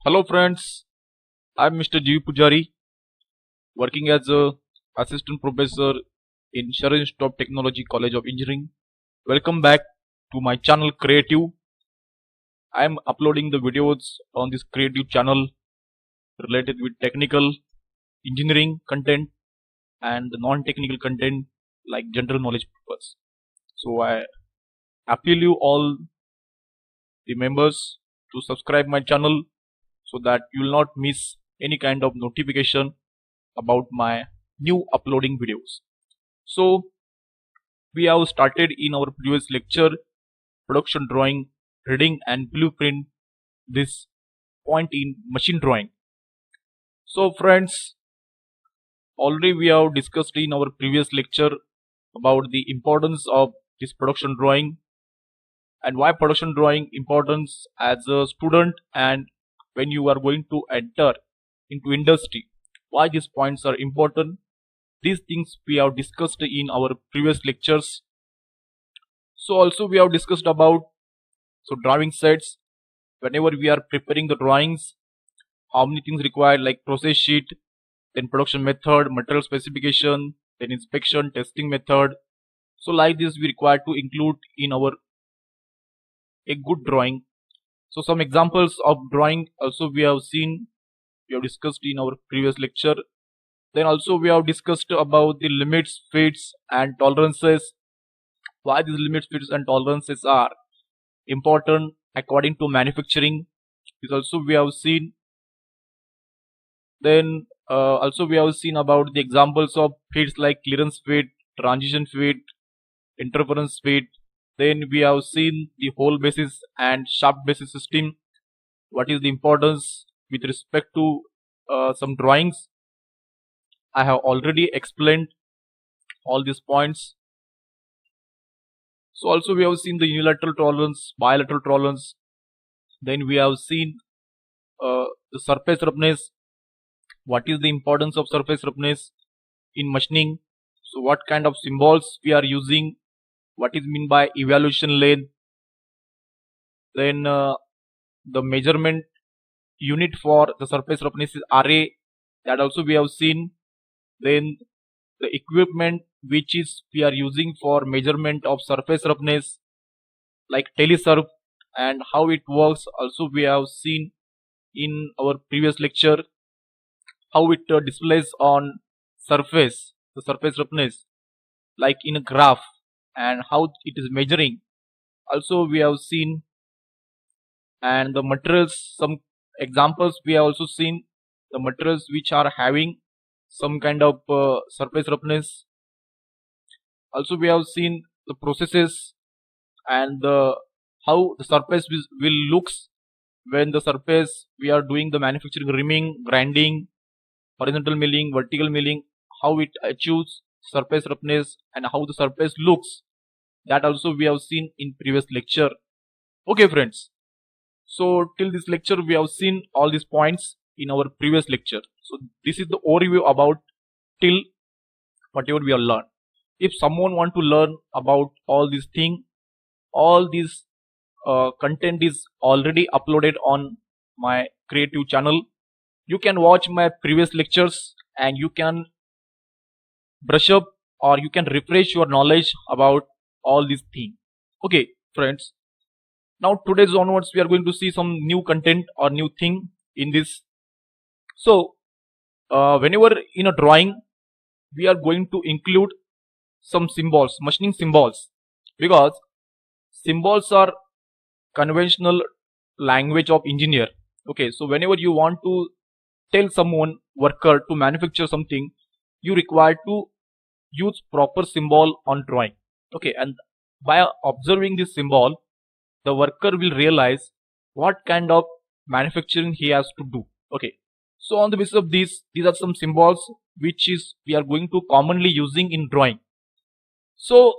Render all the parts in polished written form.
Hello friends, I'm Mr. G. Pujari, working as a assistant professor in Sharon Stop Technology College of Engineering. Welcome back to my channel Creative. I'm uploading the videos on this Creative channel related with technical engineering content and non-technical content like general knowledge purpose. So I appeal you all the members to subscribe my channel so that you will not miss any kind of notification about my new uploading videos. So we have started in our previous lecture production drawing, reading and blueprint this point in machine drawing. So friends, already we have discussed in our previous lecture about the importance of this production drawing and why production drawing importance as a student and when you are going to enter into industry, why these points are important. These things we have discussed in our previous lectures. So also we have discussed about drawing sets. Whenever we are preparing the drawings, how many things required like process sheet, then production method, material specification, then inspection, testing method. So like this we require to include in our a good drawing. So some examples of drawing also we have discussed in our previous lecture. Then also we have discussed about the limits, fits and tolerances. Why these limits, fits and tolerances are important according to manufacturing. This also we have seen. Then also we have seen about the examples of fits like clearance fit, transition fit, interference fit. Then we have seen the hole basis and shaft basis system. What is the importance with respect to some drawings. I have already explained all these points. So also we have seen the unilateral tolerance, bilateral tolerance. Then we have seen the surface roughness. What is the importance of surface roughness in machining? So what kind of symbols we are using? What is mean by evaluation length? Then the measurement unit for the surface roughness is RA. That also we have seen. Then the equipment which is we are using for measurement of surface roughness like telesurf and how it works also we have seen in our previous lecture. How it displays on surface the surface roughness like in a graph and how it is measuring also we have seen. And the materials, some examples we have also seen the materials which are having some kind of surface roughness. Also we have seen the processes and how the surface will looks when the surface we are doing the manufacturing, rimming, grinding, horizontal milling, vertical milling, how it achieves surface roughness and how the surface looks. That also we have seen in previous lecture. Okay friends, so till this lecture we have seen all these points in our previous lecture. So this is the overview about till whatever we have learned. If someone want to learn about all these thing, all this content is already uploaded on my Creative channel. You can watch my previous lectures and you can brush up or you can refresh your knowledge about all these things. Okay friends, now today's onwards we are going to see some new content or new thing in this. So whenever in a drawing we are going to include some symbols, machining symbols, because symbols are conventional language of engineer. Okay, so whenever you want to tell someone worker to manufacture something, you require to use proper symbol on drawing. Okay, and by observing this symbol the worker will realize what kind of manufacturing he has to do. Okay, so on the basis of these are some symbols which is we are going to commonly using in drawing. So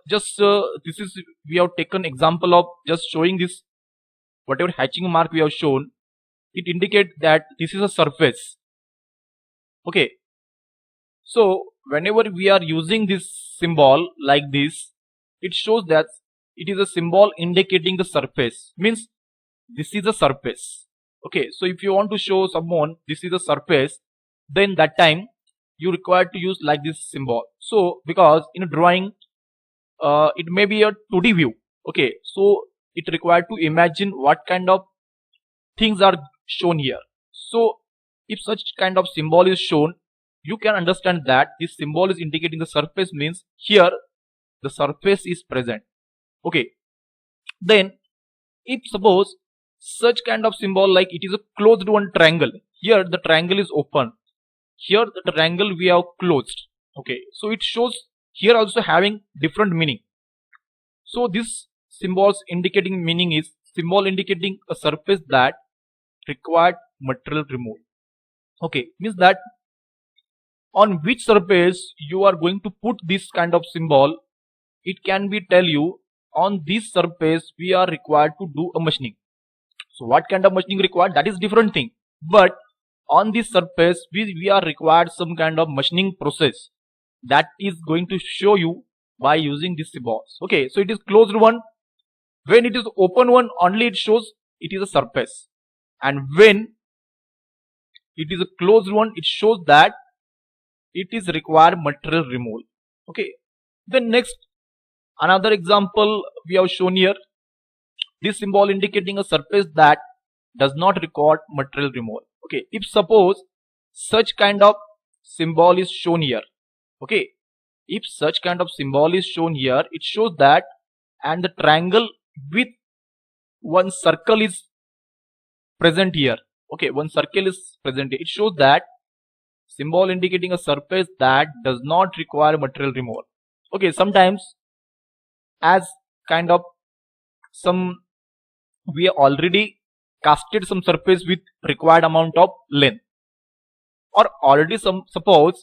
this is we have taken example of just showing this whatever hatching mark we have shown. It indicates that this is a surface. Okay, so whenever we are using this symbol like this, it shows that it is a symbol indicating the surface, means this is a surface. Okay, so if you want to show someone this is a surface, then that time you require to use like this symbol. So because in a drawing it may be a 2D view. Okay, so it required to imagine what kind of things are shown here. So if such kind of symbol is shown, you can understand that this symbol is indicating the surface, means here the surface is present. Okay, then if suppose such kind of symbol like it is a closed one triangle, here the triangle is open, here the triangle we have closed. Okay, so it shows here also having different meaning. So this symbols indicating meaning is symbol indicating a surface that required material removal. Okay, means that on which surface you are going to put this kind of symbol, it can be tell you on this surface we are required to do a machining. So what kind of machining required, that is different thing, but on this surface we are required some kind of machining process that is going to show you by using these symbols. Okay, so it is closed one, when it is open one only it shows it is a surface, and when it is a closed one it shows that it is required material removal. Okay, then next another example we have shown here, this symbol indicating a surface that does not require material removal. Okay, if suppose such kind of symbol is shown here, okay, if such kind of symbol is shown here, it shows that, and the triangle with one circle is present here. Okay, one circle is present here. It shows that symbol indicating a surface that does not require material removal. Okay, sometimes as kind of some we already casted some surface with required amount of length, or already some suppose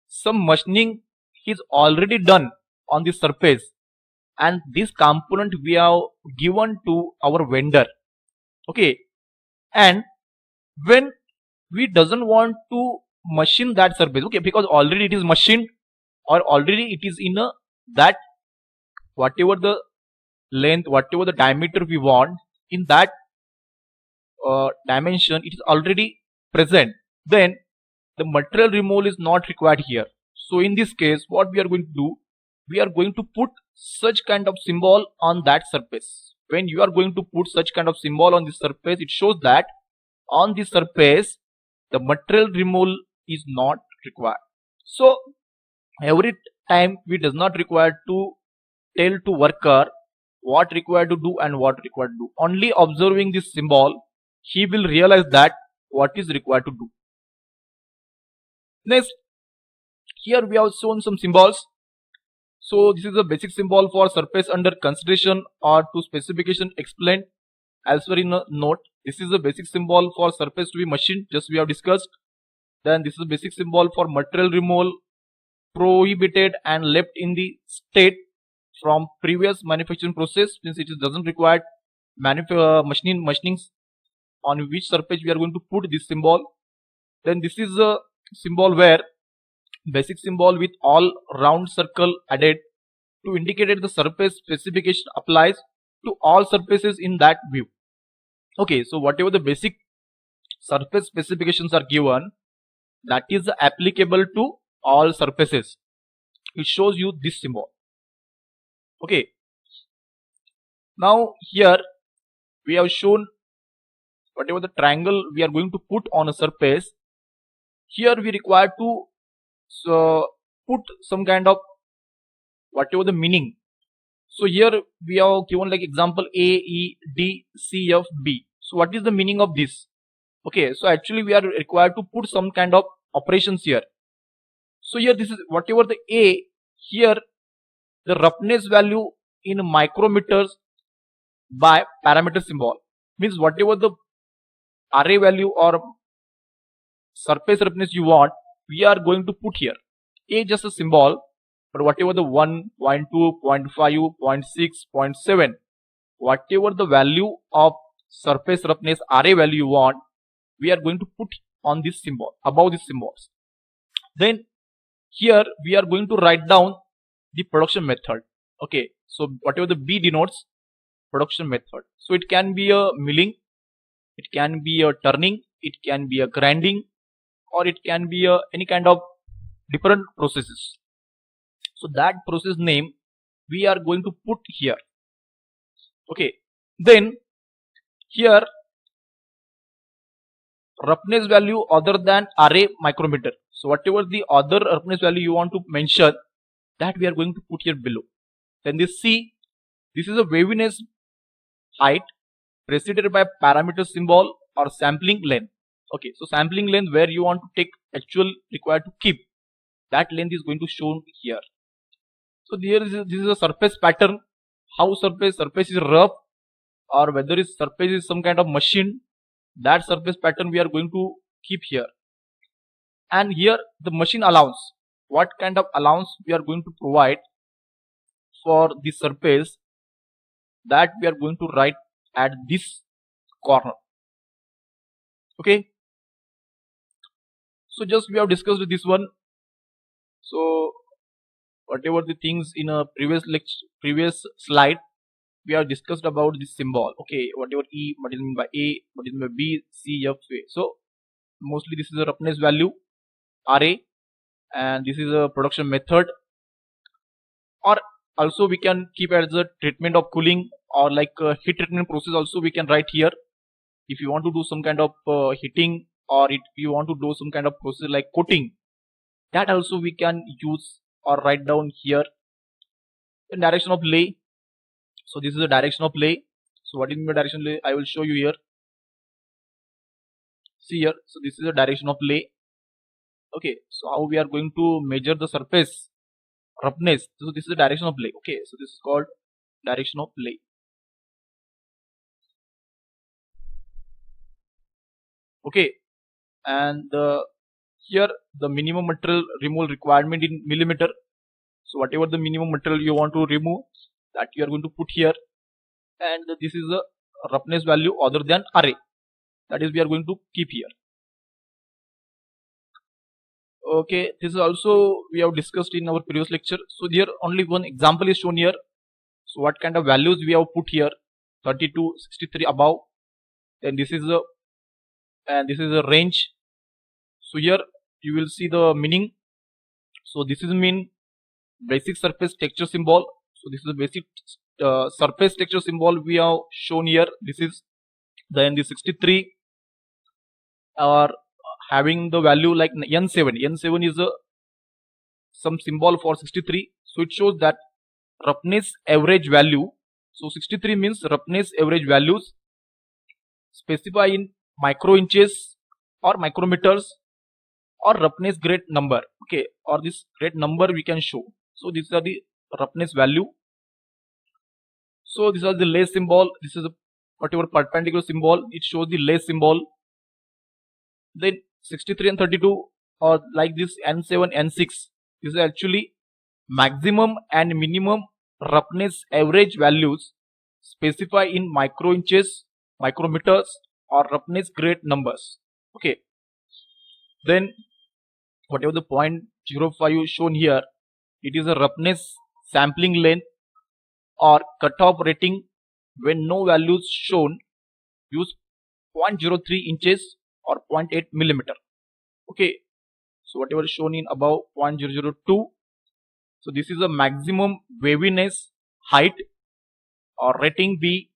some machining is already done on this surface, and this component we have given to our vendor. Okay, and when we doesn't want to machine that surface, okay, because already it is machined or already it is in a that whatever the length, whatever the diameter we want in that dimension, it is already present, then the material removal is not required here. So in this case what we are going to do, we are going to put such kind of symbol on that surface. When you are going to put such kind of symbol on this surface, it shows that on this surface the material removal is not required. So every time we does not require to tell to worker what required to do and what required to do. Only observing this symbol he will realize that what is required to do. Next, here we have shown some symbols. So this is a basic symbol for surface under consideration or to specification explained elsewhere in a note. This is a basic symbol for surface to be machined, just we have discussed. Then this is a basic symbol for material removal prohibited and left in the state from previous manufacturing process, since it doesn't require machinings on which surface we are going to put this symbol. Then this is a symbol where basic symbol with all round circle added to indicate the surface specification applies to all surfaces in that view. Okay, so whatever the basic surface specifications are given, that is applicable to all surfaces. It shows you this symbol. Okay, now here we have shown whatever the triangle we are going to put on a surface. Here we require to put some kind of whatever the meaning. So here we have given like example A, E, D, C, F, B. So what is the meaning of this? Okay, so actually we are required to put some kind of operations here. So here this is whatever the A, here the roughness value in micrometers by parameter symbol, means whatever the RA value or surface roughness you want, we are going to put here. A just a symbol, but whatever the 1, 0.2, 0.5, 0.6, 0.7, whatever the value of surface roughness RA value you want, we are going to put on this symbol, above these symbols. Then here we are going to write down the production method. Okay, so whatever the B denotes production method. So it can be a milling, It can be a turning, it can be a grinding, or it can be a any kind of different processes. So that process name we are going to put here. Okay, then here roughness value other than RA micrometer. So whatever the other roughness value you want to mention, that we are going to put here below. Then this C, this is a waviness height preceded by parameter symbol or sampling length. Okay, so sampling length where you want to take actual required to keep, that length is going to shown here. So this is a surface pattern. How surface is rough, or whether its surface is some kind of machine, that surface pattern we are going to keep here. And here the machine allowance, what kind of allowance we are going to provide for the surface, that we are going to write at this corner. Okay, so just we have discussed this one. So whatever the things in a previous slide we have discussed about this symbol. Okay, whatever E, what is meant by A, what is meant by B, C, F, A. So mostly this is a roughness value RA, and this is a production method, or also we can keep as a treatment of cooling, or like heat treatment process also we can write here. If you want to do some kind of heating, or if you want to do some kind of process like coating, that also we can use or write down here. The direction of lay, so this is the direction of lay. So what is the direction of lay? I will show you here. See here, so this is the direction of lay. Okay, so how we are going to measure the surface roughness? So this is the direction of lay. Okay, so this is called direction of lay. Okay, and here the minimum material removal requirement in millimeter. So whatever the minimum material you want to remove, that you are going to put here, and this is a roughness value other than RA, that is we are going to keep here. Okay, this is also we have discussed in our previous lecture. So here only one example is shown here. So what kind of values we have put here? 32, 63 above. Then this is a range. So here you will see the meaning. So this is mean basic surface texture symbol. So this is a basic surface texture symbol we have shown here. This is then the 63 are having the value like N7. N7 is some symbol for 63. So it shows that roughness average value. So 63 means roughness average values specify in micro inches or micrometers or roughness grade number. Okay, or this grade number we can show. So these are the roughness value. So these are the lay symbol. This is a whatever perpendicular symbol, it shows the lay symbol. Then 63 and 32 or like this N7, N6, this is actually maximum and minimum roughness average values specify in micro inches, micrometers or roughness grade numbers. Okay, then whatever the 0.05 shown here, it is a roughness sampling length or cutoff rating. When no values shown, use 0.03 inches or 0.8 millimeter. Okay, so whatever is shown in above 0.002, so this is a maximum waviness height or rating B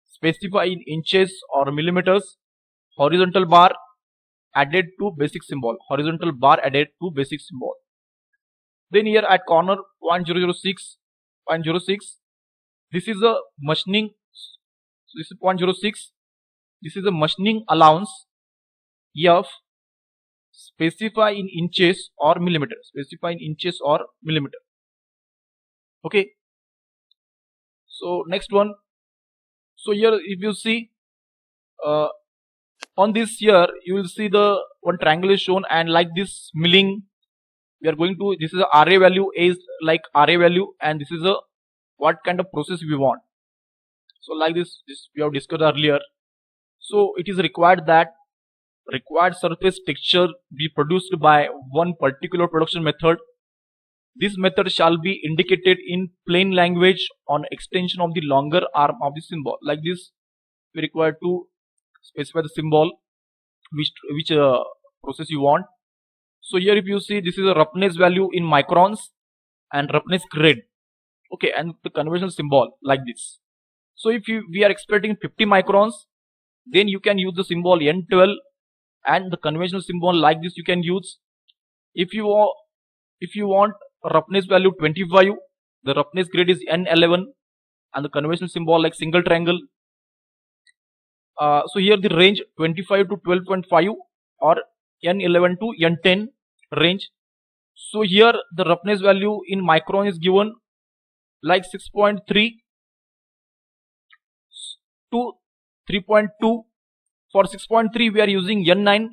specified in inches or millimeters. Horizontal bar added to basic symbol. Horizontal bar added to basic symbol. Then here at corner 0.006, 0.06, this is a machining. So this is 0.06. This is a machining allowance F specify in inches or millimeter. Specify in inches or millimeter. Okay. So next one. So here if you see on this here you will see the one triangle is shown, and like this milling we are going to, this is a RA value, A is like RA value, and this is a what kind of process we want. So like this we have discussed earlier. So it is required that required surface texture be produced by one particular production method. This method shall be indicated in plain language on extension of the longer arm of the symbol. Like this we require to specify the symbol which process you want. So here if you see, this is a roughness value in microns and roughness grade. Okay, and the conventional symbol like this. So if we are expecting 50 microns, then you can use the symbol N12, and the conventional symbol like this you can use. If you want roughness value 25, the roughness grade is N11, and the conventional symbol like single triangle. So here the range 25 to 12.5 or N11 to N10 range. So here the roughness value in micron is given like 6.3 to 3.2. For 6.3 we are using N9,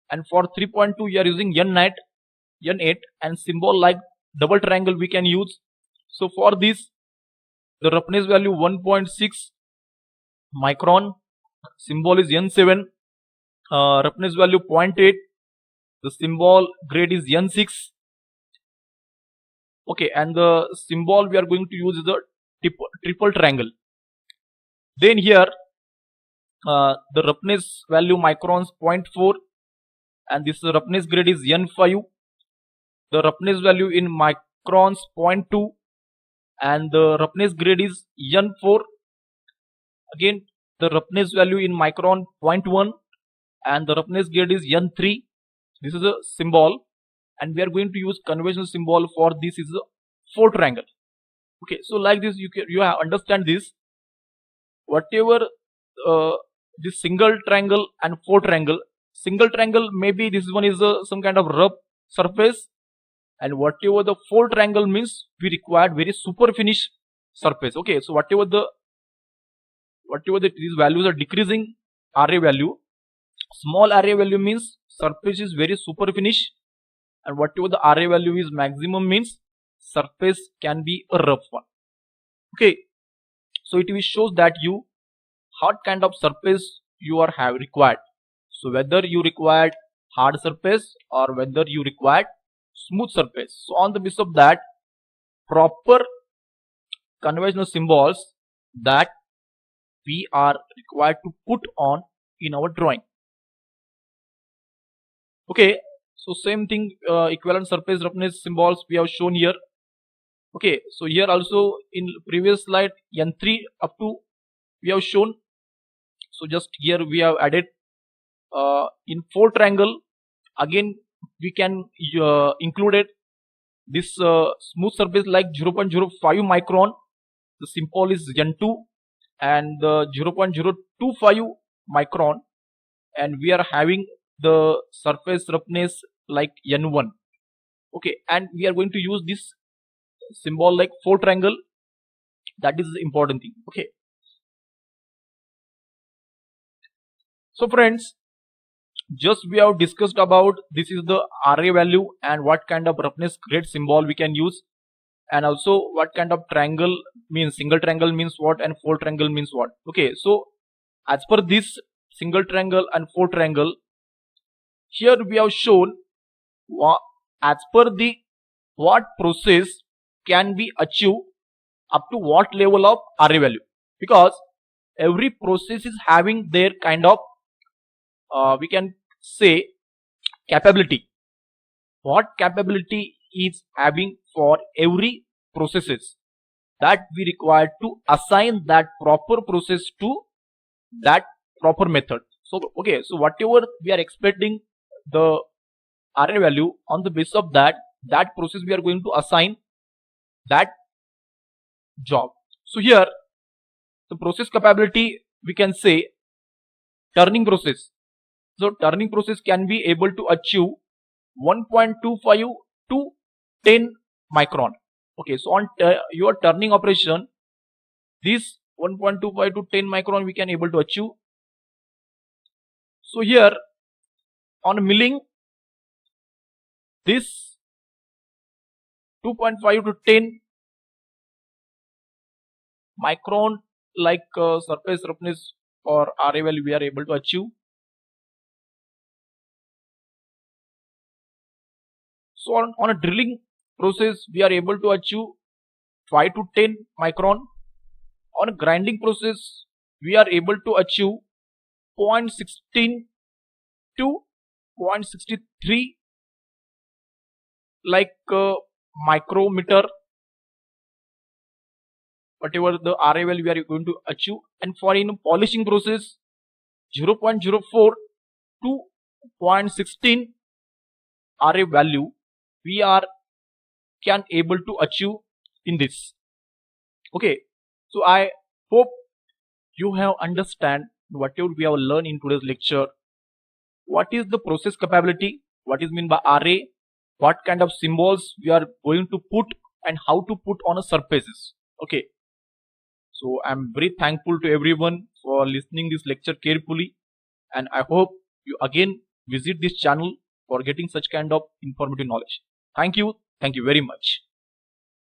and for 3.2 we are using N8, and symbol like double triangle we can use. So for this, the roughness value 1.6 micron, symbol is N7, roughness value 0.8, the symbol grade is N6. Okay, and the symbol we are going to use is the triple triangle. Then here the roughness value microns 0.4, and this roughness grade is N5. The roughness value in microns 0.2, and the roughness grade is N4. Again, the roughness value in micron 0.1, and the roughness grade is N3. This is a symbol, and we are going to use conventional symbol for this is a 4 triangle. Okay, so like this you have understand this. Whatever this single triangle and 4 triangle, single triangle maybe this one is some kind of rough surface, and whatever the 4 triangle means we required very super finish surface. Okay, so whatever these values are decreasing RA value, small RA value means surface is very super finish, and whatever the RA value is maximum means surface can be a rough one. Okay, so it will shows that you what kind of surface you are have required. So whether you required hard surface or whether you required smooth surface. So on the basis of that, proper conventional symbols that we are required to put on in our drawing. Okay, so same thing, equivalent surface roughness symbols we have shown here. Okay, so here also in previous slide N3 up to we have shown. So just here we have added in 4 triangle. Again we can included this smooth surface like 0.05 micron. The symbol is N2, and the 0.025 micron, and we are having the surface roughness like N1. Okay, and we are going to use this symbol like 4 triangle. That is the important thing. Okay, so friends, just we have discussed about this is the RA value and what kind of roughness grade symbol we can use, and also what kind of triangle means, single triangle means what and 4 triangle means what. Okay, so as per this single triangle and 4 triangle, here we have shown as per the what process can be achieved up to what level of RA value, because every process is having their kind of we can say capability. What capability is having for every processes that we require to assign that proper process to that proper method. So okay, so whatever we are expecting the RA value, on the basis of that process we are going to assign that job. So here the process capability we can say turning process. So turning process can be able to achieve 1.25 to 10 micron. Okay, so on your turning operation, this 1.25 to 10 micron we can able to achieve. So here on milling, this 2.5 to 10 micron like surface roughness or RA value we are able to achieve. So on a drilling process we are able to achieve 5 to 10 micron. On a grinding process we are able to achieve 0.16 to 0.63 like micrometer, whatever the RA value we are going to achieve. And for in polishing process 0.04 to 0.16 RA value we can able to achieve in this. Okay, so I hope you have understand whatever we have learned in today's lecture. What is the process capability, what is mean by RA, what kind of symbols we are going to put, and how to put on a surfaces. Okay, so I'm very thankful to everyone for listening this lecture carefully, and I hope you again visit this channel for getting such kind of informative knowledge. Thank you very much.